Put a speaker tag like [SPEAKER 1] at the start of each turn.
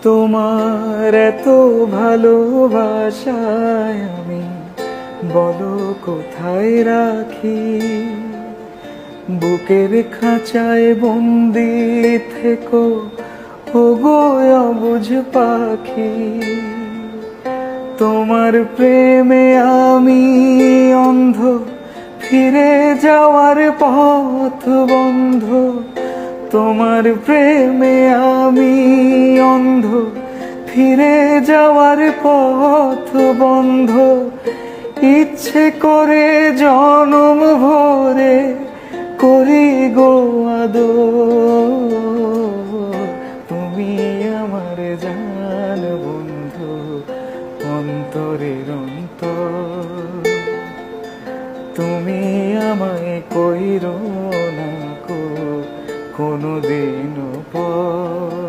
[SPEAKER 1] তোমার এত ভালোবাসায় আমি বলো কোথায় রাখি, বুকের খাঁচায় বন্দি থেকো ওগো অবুঝ পাখি। তোমার প্রেমে আমি অন্ধ, ফিরে যাওয়ার পথ বন্ধ। তোমার প্রেমে আমি অন্ধ, ফিরে যাওয়ার পথ বন্ধ। ইচ্ছে করে জনম ভরে করি গো আদর, তুমি আমার জান বন্ধু, অন্তরের অন্তর। তুমি আমায় কইরো না কোনোদিনও পর।